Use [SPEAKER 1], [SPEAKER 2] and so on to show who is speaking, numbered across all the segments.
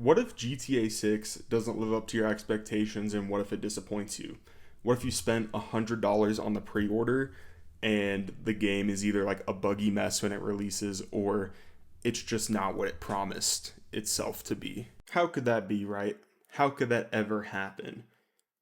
[SPEAKER 1] What if GTA 6 doesn't live up to your expectations, and what if it disappoints you? What if you spent $100 on the pre order and the game is either like a buggy mess when it releases, or it's just not what it promised itself to be? How could that be, right? How could that ever happen?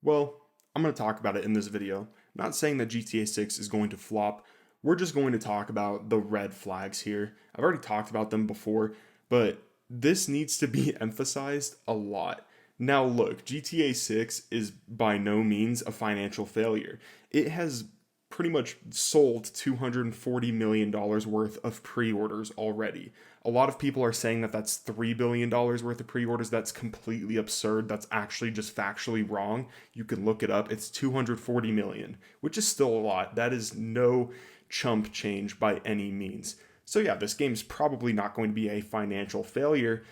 [SPEAKER 1] Well, I'm going to talk about it in this video. I'm not saying that GTA 6 is going to flop. We're just going to talk about the red flags here. I've already talked about them before, but this needs to be emphasized a lot. Now, look, GTA 6 is by no means a financial failure. It has pretty much sold $240 million worth of pre-orders already. A lot of people are saying that that's $3 billion worth of pre-orders. That's completely absurd. That's actually just factually wrong. You can look it up. It's 240 million, which is still a lot. That is no chump change by any means. So yeah, this game's probably not going to be a financial failure,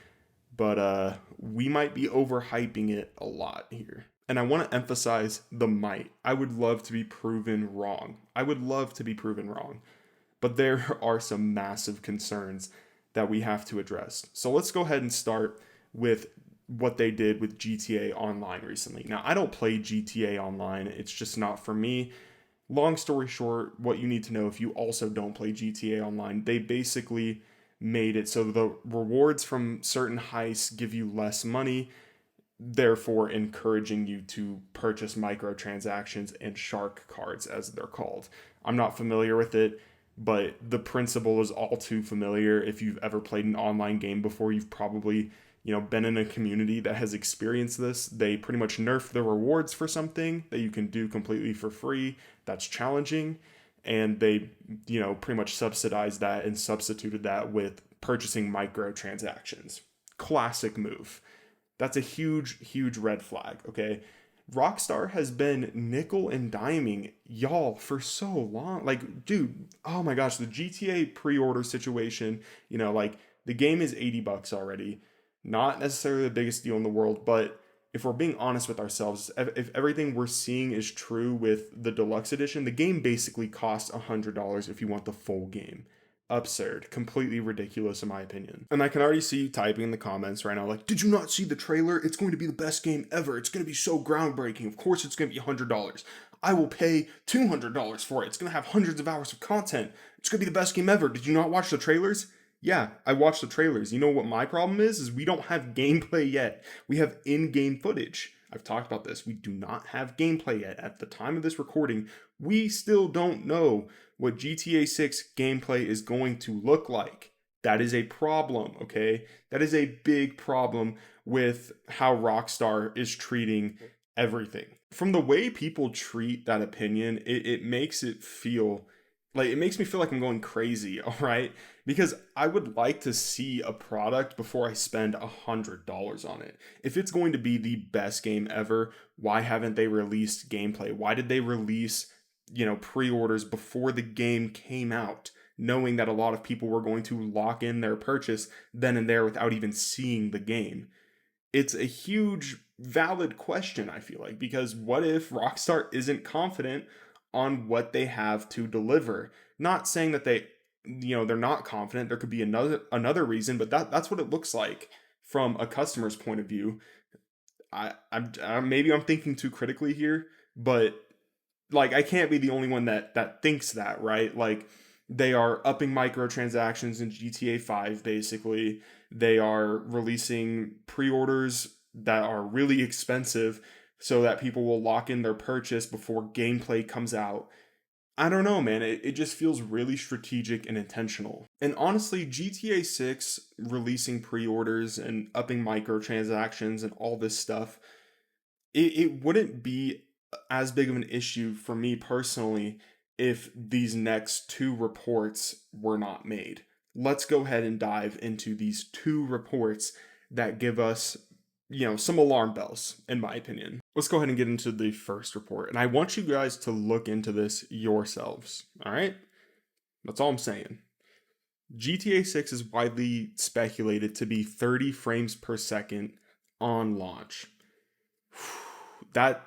[SPEAKER 1] but we might be overhyping it a lot here. And I want to emphasize the might. I would love to be proven wrong. I would love to be proven wrong. But there are some massive concerns that we have to address. So let's go ahead and start with what they did with GTA Online recently. Now, I don't play GTA Online. It's just not for me. Long story short, what you need to know if you also don't play GTA Online, they basically made it so the rewards from certain heists give you less money, therefore encouraging you to purchase microtransactions and shark cards, as they're called. I'm not familiar with it, but the principle is all too familiar. If you've ever played an online game before, you've probably been in a community that has experienced this. They pretty much nerf the rewards for something that you can do completely for free that's challenging, and they pretty much subsidized that and substituted that with purchasing microtransactions. Classic move. That's a huge red flag, okay? Rockstar has been nickel and diming y'all for so long. Like, dude, oh my gosh, the GTA pre-order situation, like the game is $80 already. Not necessarily the biggest deal in the world, but if we're being honest with ourselves, if everything we're seeing is true with the deluxe edition, the game basically costs $100 if you want the full game. Absurd, completely ridiculous in my opinion. And I can already see you typing in the comments right now like, did you not see the trailer? It's going to be the best game ever. It's going to be so groundbreaking. Of course it's going to be $100. I will pay $200 for it. It's going to have hundreds of hours of content. It's going to be the best game ever. Did you not watch the trailers? Yeah, I watched the trailers. You know what my problem is we don't have gameplay yet. We have in-game footage. I've talked about this. We do not have gameplay yet. At the time of this recording, we still don't know what GTA 6 gameplay is going to look like. That is a problem, okay? That is a big problem with how Rockstar is treating everything. From the way people treat that opinion, it makes it feel like, it makes me feel like I'm going crazy, all right? Because I would like to see a product before I spend $100 on it. If it's going to be the best game ever, why haven't they released gameplay? Why did they release, pre-orders before the game came out, knowing that a lot of people were going to lock in their purchase then and there without even seeing the game? It's a huge, valid question, I feel like, because what if Rockstar isn't confident on what they have to deliver? Not saying that they're not confident. There could be another reason, but that's what it looks like from a customer's point of view. I'm maybe I'm thinking too critically here, but like I can't be the only one that thinks that, right? Like, they are upping microtransactions in GTA 5 basically. They are releasing pre-orders that are really expensive so that people will lock in their purchase before gameplay comes out. I don't know, man. It just feels really strategic and intentional. And honestly, GTA 6 releasing pre-orders and upping microtransactions and all this stuff, it wouldn't be as big of an issue for me personally if these next two reports were not made. Let's go ahead and dive into these two reports that give us some alarm bells, in my opinion. Let's go ahead and get into the first report. And I want you guys to look into this yourselves. All right? That's all I'm saying. GTA 6 is widely speculated to be 30 frames per second on launch. That's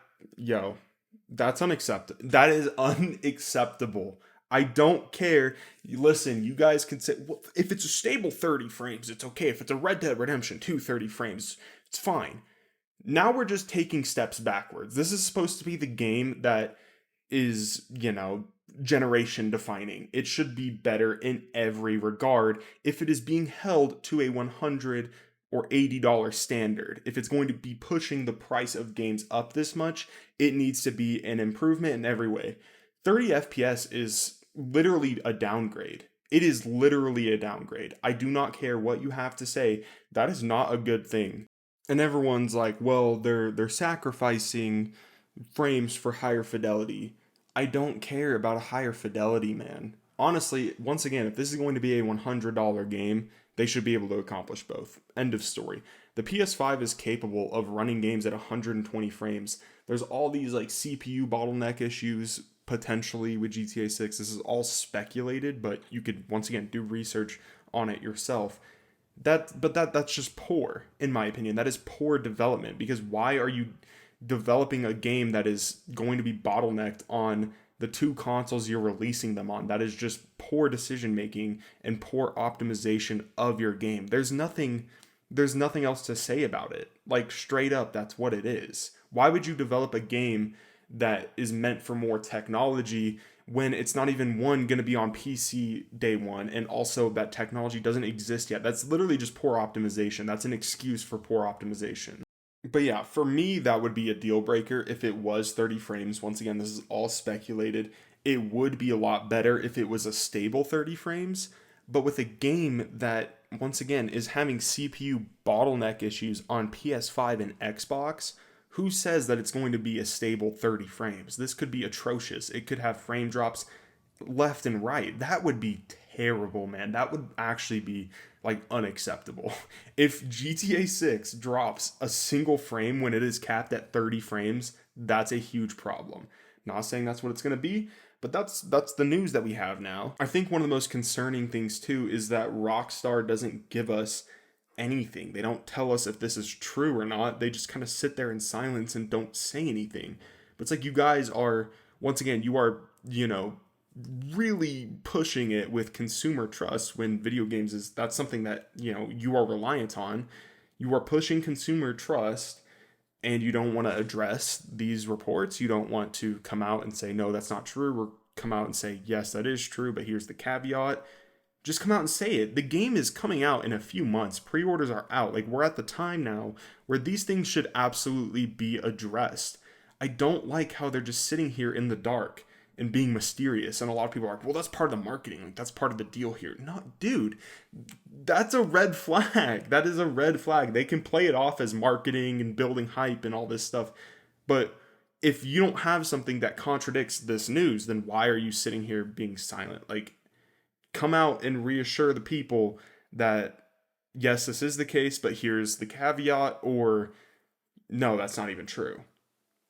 [SPEAKER 1] unacceptable. That is unacceptable. I don't care. Listen, you guys can say, well, if it's a stable 30 frames, it's okay. If it's a Red Dead Redemption 2 30 frames, it's fine. Now we're just taking steps backwards. This is supposed to be the game that is, generation defining. It should be better in every regard if it is being held to a $100 or $80 standard. If it's going to be pushing the price of games up this much, it needs to be an improvement in every way. 30 FPS is literally a downgrade. It is literally a downgrade. I do not care what you have to say. That is not a good thing. And everyone's like, well, they're sacrificing frames for higher fidelity. I don't care about a higher fidelity, man. Honestly, once again, if this is going to be a $100 game, they should be able to accomplish both. End of story. The PS5 is capable of running games at 120 frames. There's all these like CPU bottleneck issues potentially with GTA 6. This is all speculated, but you could once again do research on it yourself. That's just poor, in my opinion. That is poor development, because why are you developing a game that is going to be bottlenecked on the two consoles you're releasing them on? That is just poor decision making and poor optimization of your game. There's nothing else to say about it. Like, straight up, that's what it is. Why would you develop a game that is meant for more technology when it's not even going to be on PC day one, and also that technology doesn't exist yet? That's literally just poor optimization. That's an excuse for poor optimization. But yeah, for me, that would be a deal breaker if it was 30 frames. Once again, this is all speculated. It would be a lot better if it was a stable 30 frames. But with a game that, once again, is having CPU bottleneck issues on PS5 and Xbox, who says that it's going to be a stable 30 frames? This could be atrocious. It could have frame drops left and right. That would be terrible, man. That would actually be like unacceptable. If GTA 6 drops a single frame when it is capped at 30 frames, that's a huge problem. Not saying that's what it's going to be, but that's the news that we have now. I think one of the most concerning things too is that Rockstar doesn't give us anything. They don't tell us if this is true or not. They just kind of sit there in silence and don't say anything. But it's like, you guys are, once again, you are, really pushing it with consumer trust, when video games that's something that, you are reliant on. You are pushing consumer trust, and you don't want to address these reports. You don't want to come out and say, no, that's not true, or come out and say, yes, that is true, but here's the caveat. Just come out and say it. The game is coming out in a few months. Pre-orders are out. Like, we're at the time now where these things should absolutely be addressed. I don't like how they're just sitting here in the dark and being mysterious. And a lot of people are like, well, that's part of the marketing. Like, that's part of the deal here. No, dude, that's a red flag. That is a red flag. They can play it off as marketing and building hype and all this stuff. But if you don't have something that contradicts this news, then why are you sitting here being silent? Like, come out and reassure the people that, yes, this is the case, but here's the caveat, or no, that's not even true.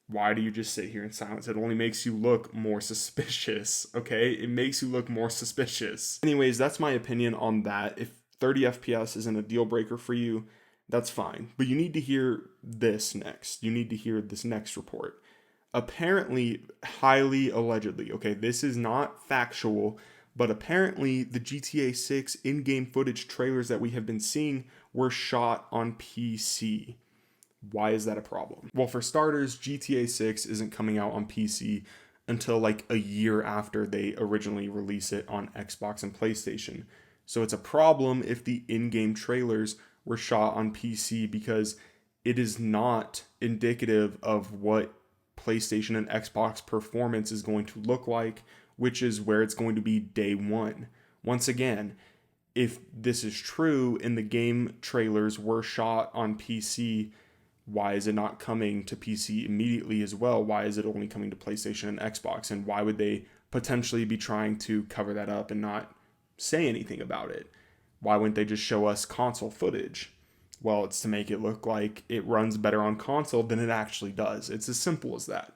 [SPEAKER 1] Why do you just sit here in silence? It only makes you look more suspicious, okay? It makes you look more suspicious. Anyways, that's my opinion on that. If 30 FPS isn't a deal breaker for you, that's fine. But you need to hear this next. You need to hear this next report. Apparently, highly allegedly, okay, this is not factual, but apparently the GTA 6 in-game footage trailers that we have been seeing were shot on PC. Why is that a problem? Well, for starters, GTA 6 isn't coming out on PC until like a year after they originally release it on Xbox and PlayStation. So it's a problem if the in-game trailers were shot on PC, because it is not indicative of what PlayStation and Xbox performance is going to look like, which is where it's going to be day one. Once again, if this is true and the game trailers were shot on PC, why is it not coming to PC immediately as well? Why is it only coming to PlayStation and Xbox? And why would they potentially be trying to cover that up and not say anything about it? Why wouldn't they just show us console footage? Well, it's to make it look like it runs better on console than it actually does. It's as simple as that.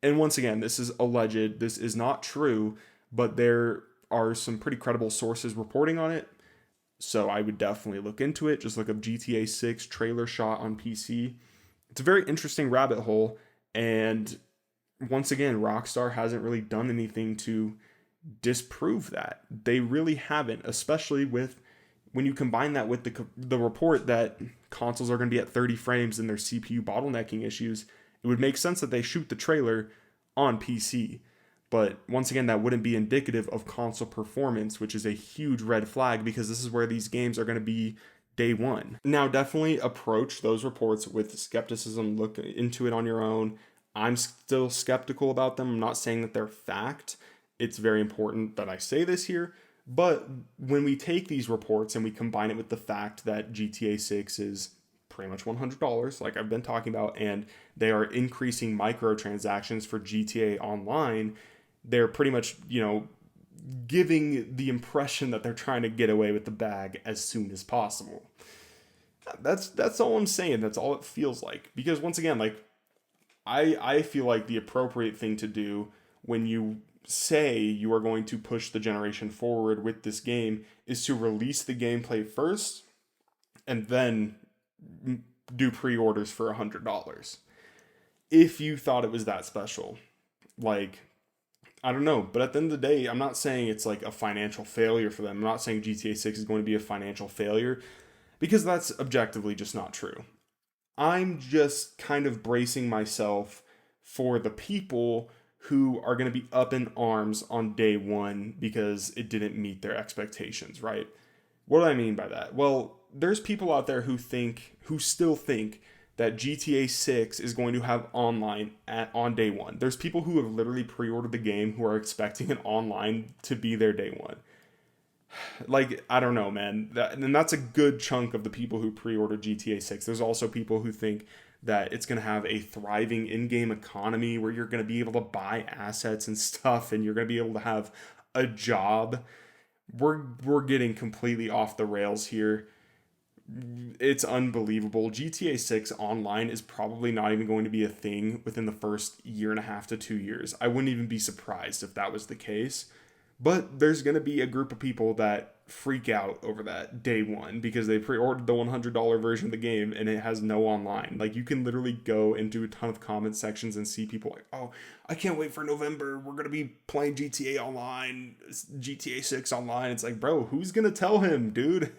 [SPEAKER 1] And once again, this is alleged. This is not true, but there are some pretty credible sources reporting on it. So I would definitely look into it. Just look up GTA 6 trailer shot on PC. It's a very interesting rabbit hole. And once again, Rockstar hasn't really done anything to disprove that. They really haven't, especially with when you combine that with the report that consoles are going to be at 30 frames and their CPU bottlenecking issues. It would make sense that they shoot the trailer on PC. But once again, that wouldn't be indicative of console performance, which is a huge red flag because this is where these games are going to be day one. Now, definitely approach those reports with skepticism. Look into it on your own. I'm still skeptical about them. I'm not saying that they're fact. It's very important that I say this here. But when we take these reports and we combine it with the fact that GTA 6 is pretty much $100, like I've been talking about, and they are increasing microtransactions for GTA Online, they're pretty much, giving the impression that they're trying to get away with the bag as soon as possible. That's all I'm saying. That's all it feels like. Because once again, like I feel like the appropriate thing to do when you say you are going to push the generation forward with this game is to release the gameplay first and then do pre-orders for $100. If you thought it was that special. Like, I don't know, but at the end of the day, I'm not saying it's like a financial failure for them. I'm not saying GTA 6 is going to be a financial failure because that's objectively just not true. I'm just kind of bracing myself for the people who are going to be up in arms on day one because it didn't meet their expectations, right? What do I mean by that? Well, there's people out there who still think that GTA 6 is going to have online on day one. There's people who have literally pre-ordered the game who are expecting an online to be their day one. Like, I don't know, man. And that's a good chunk of the people who pre-ordered GTA 6. There's also people who think that it's going to have a thriving in-game economy where you're going to be able to buy assets and stuff and you're going to be able to have a job. We're getting completely off the rails here. It's unbelievable. GTA 6 online is probably not even going to be a thing within the first year and a half to 2 years. I wouldn't even be surprised if that was the case. But there's going to be a group of people that freak out over that day one because they pre-ordered the $100 version of the game and it has no online. Like, you can literally go into a ton of comment sections and see people like, oh, I can't wait for November. We're going to be playing GTA online, GTA 6 online. It's like, bro, who's going to tell him, dude?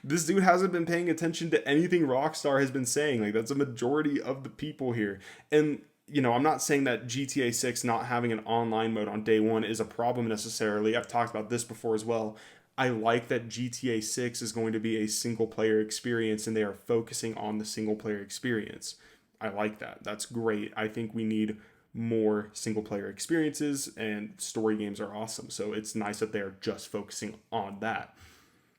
[SPEAKER 1] This dude hasn't been paying attention to anything Rockstar has been saying. Like, that's a majority of the people here. And I'm not saying that GTA 6 not having an online mode on day one is a problem necessarily. I've talked about this before as well. I like that GTA 6 is going to be a single player experience and they are focusing on the single player experience. I like that. That's great. I think we need more single player experiences and story games are awesome. So it's nice that they're just focusing on that.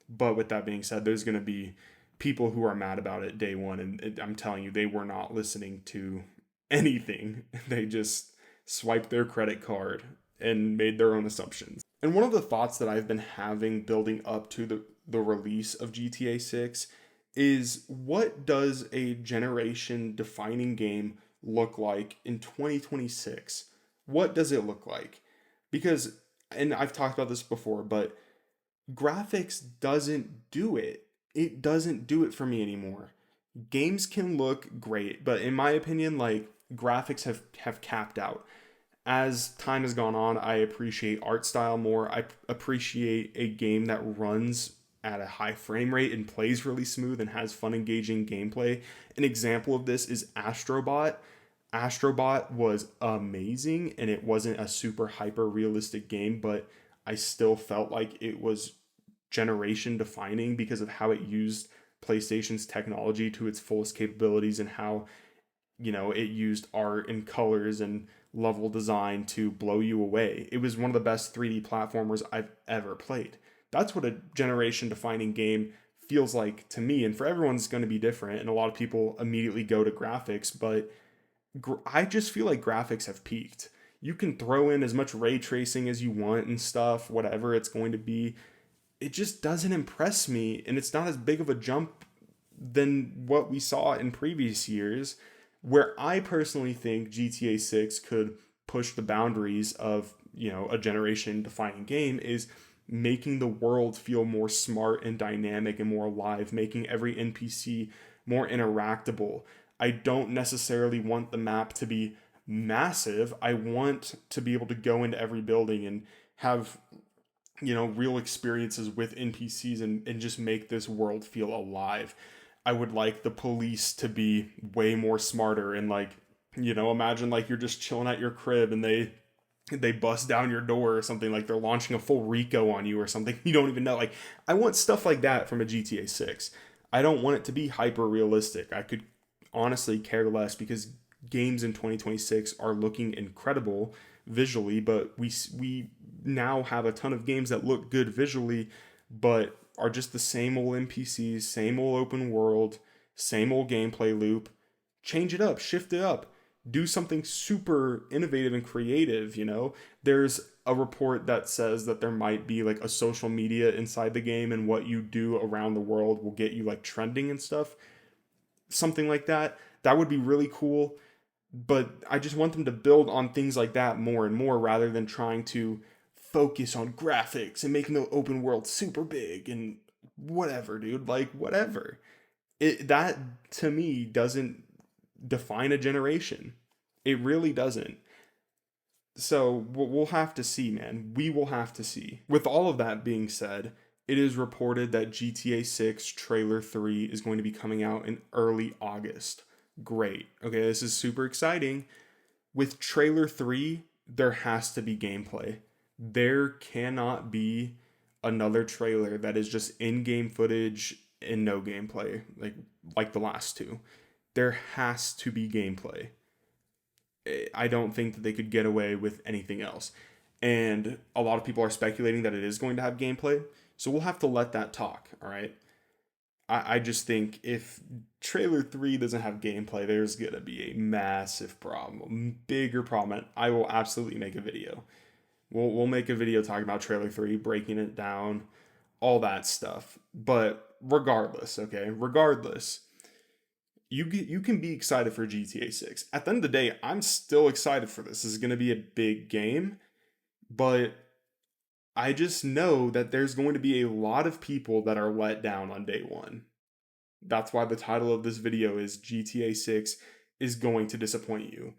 [SPEAKER 1] But with that being said, there's going to be people who are mad about it day one. And I'm telling you, they were not listening to anything. They just swiped their credit card and made their own assumptions. And one of the thoughts that I've been having building up to the release of GTA 6 is, what does a generation defining game look like in 2026? What does it look like? Because, and I've talked about this before, but graphics doesn't do it. It doesn't do it for me anymore. Games can look great, but in my opinion, like, graphics have capped out. As time has gone on, I appreciate art style more. I appreciate a game that runs at a high frame rate and plays really smooth and has fun, engaging gameplay. An example of this is Astrobot. Astrobot was amazing, and it wasn't a super hyper realistic game, but I still felt like it was generation defining because of how it used PlayStation's technology to its fullest capabilities and how, it used art and colors and level design to blow you away. It was one of the best 3D platformers I've ever played. That's what a generation defining game feels like to me, and for everyone's going to be different, and a lot of people immediately go to graphics, but I just feel like graphics have peaked. You can throw in as much ray tracing as you want and stuff, whatever it's going to be. It just doesn't impress me, and it's not as big of a jump than what we saw in previous years. Where I personally think GTA 6 could push the boundaries of, a generation defining game is making the world feel more smart and dynamic and more alive, making every NPC more interactable. I don't necessarily want the map to be massive. I want to be able to go into every building and have, real experiences with NPCs and just make this world feel alive. I would like the police to be way more smarter and like, imagine like you're just chilling at your crib and they bust down your door or something, like they're launching a full Rico on you or something you don't even know. Like, I want stuff like that from a GTA 6. I don't want it to be hyper realistic. I could honestly care less because games in 2026 are looking incredible visually, but we now have a ton of games that look good visually but are just the same old NPCs, same old open world, same old gameplay loop. Change it up, shift it up, do something super innovative and creative, There's a report that says that there might be like a social media inside the game and what you do around the world will get you like trending and stuff. Something like that. That would be really cool. But I just want them to build on things like that more and more rather than trying to focus on graphics and making the open world super big and whatever, dude. Like, whatever. That to me doesn't define a generation. It really doesn't. So we'll have to see, man. We will have to see. With all of that being said, it is reported that GTA 6 Trailer 3 is going to be coming out in early August. Great. Okay, this is super exciting. With Trailer 3, there has to be gameplay. There cannot be another trailer that is just in-game footage and no gameplay, like the last two. There has to be gameplay. I don't think that they could get away with anything else. And a lot of people are speculating that it is going to have gameplay. So we'll have to let that talk, all right? I just think if trailer 3 doesn't have gameplay, there's going to be a massive problem, bigger problem. And I will absolutely make a video. We'll make a video talking about trailer 3, breaking it down, all that stuff. But regardless, okay? Regardless, you can be excited for GTA 6. At the end of the day, I'm still excited for this. This is going to be a big game, but I just know that there's going to be a lot of people that are let down on day one. That's why the title of this video is GTA 6 is going to disappoint you.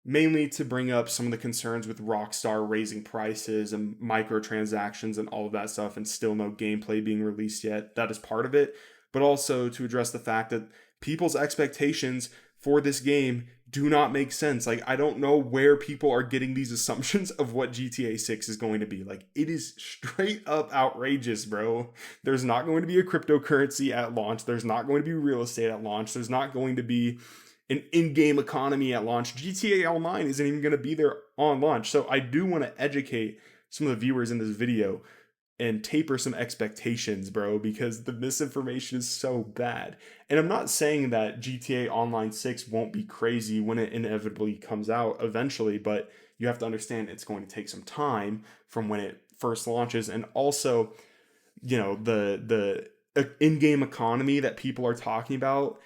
[SPEAKER 1] Mainly to bring up some of the concerns with Rockstar raising prices and microtransactions and all of that stuff and still no gameplay being released yet. That is part of it. But also to address the fact that people's expectations for this game do not make sense. Like, I don't know where people are getting these assumptions of what GTA 6 is going to be. Like, it is straight up outrageous, bro. There's not going to be a cryptocurrency at launch. There's not going to be real estate at launch. There's not going to be an in-game economy at launch. GTA Online isn't even going to be there on launch. So I do want to educate some of the viewers in this video and taper some expectations, bro, because the misinformation is so bad. And I'm not saying that GTA Online 6 won't be crazy when it inevitably comes out eventually, but you have to understand it's going to take some time from when it first launches. And also, the in-game economy that people are talking about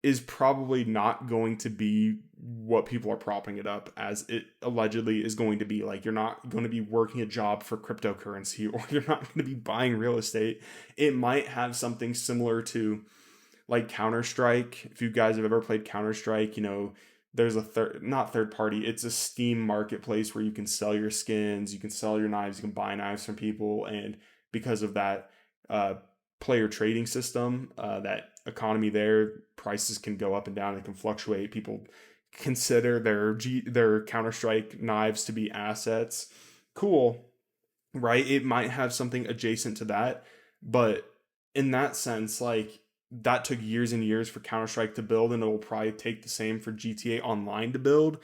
[SPEAKER 1] is probably not going to be what people are propping it up as it allegedly is going to be. Like, you're not going to be working a job for cryptocurrency, or you're not going to be buying real estate. It might have something similar to like Counter-Strike. If you guys have ever played Counter-Strike, there's a not third party, it's a Steam marketplace where you can sell your skins, you can sell your knives, you can buy knives from people. And because of that player trading system, that economy there, prices can go up and down, they can fluctuate. People consider their Counter-Strike knives to be assets. Cool, right? It might have something adjacent to that, but in that sense, like, that took years and years for Counter-Strike to build, and it will probably take the same for GTA Online to build.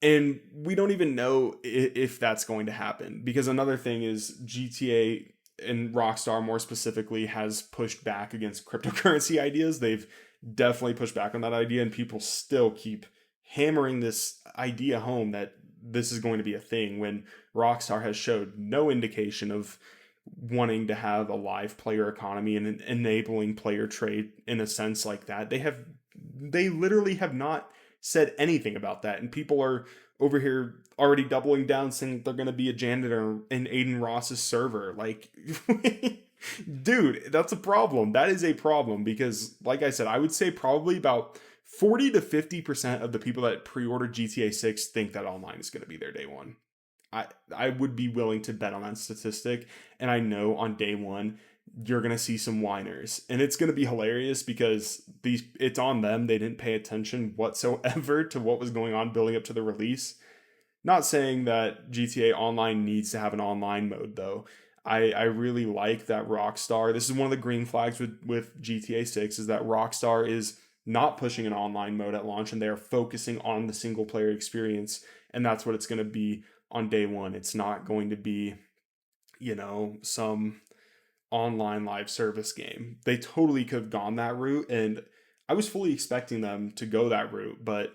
[SPEAKER 1] And we don't even know if that's going to happen, because another thing is GTA and Rockstar more specifically has pushed back against cryptocurrency ideas. They've definitely pushed back on that idea, and people still keep hammering this idea home that this is going to be a thing when Rockstar has showed no indication of wanting to have a live player economy and enabling player trade in a sense like that. They literally have not said anything about that, and people are over here already doubling down saying that they're going to be a janitor in Aiden Ross's server. Like, dude, that's a problem. That is a problem, because like I said, I would say probably about 40 to 50% of the people that pre-ordered GTA 6 think that online is going to be their day one. I would be willing to bet on that statistic. And I know on day one you're gonna see some whiners, and it's gonna be hilarious because it's on them. They didn't pay attention whatsoever to what was going on building up to the release. Not saying that GTA Online needs to have an online mode though. I really like that Rockstar. This is one of the green flags with GTA 6 is that Rockstar is not pushing an online mode at launch and they are focusing on the single player experience, and that's what it's going to be on day one. It's not going to be, some online live service game. They totally could have gone that route, and I was fully expecting them to go that route, but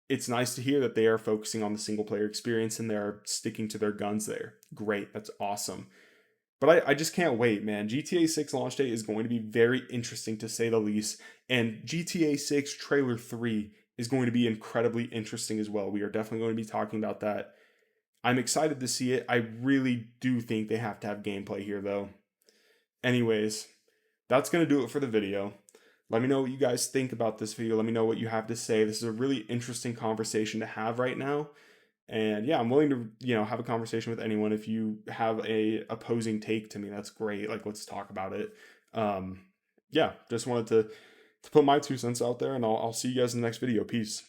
[SPEAKER 1] it's nice to hear that they are focusing on the single player experience and they're sticking to their guns there. Great, that's awesome. But I just can't wait, man. GTA 6 launch date is going to be very interesting to say the least. And GTA 6 trailer 3 is going to be incredibly interesting as well. We are definitely going to be talking about that. I'm excited to see it. I really do think they have to have gameplay here, though. Anyways, that's going to do it for the video. Let me know what you guys think about this video. Let me know what you have to say. This is a really interesting conversation to have right now. And yeah, I'm willing to, have a conversation with anyone. If you have a opposing take to me, that's great. Like, let's talk about it. Yeah, just wanted to put my 2 cents out there, and I'll see you guys in the next video. Peace.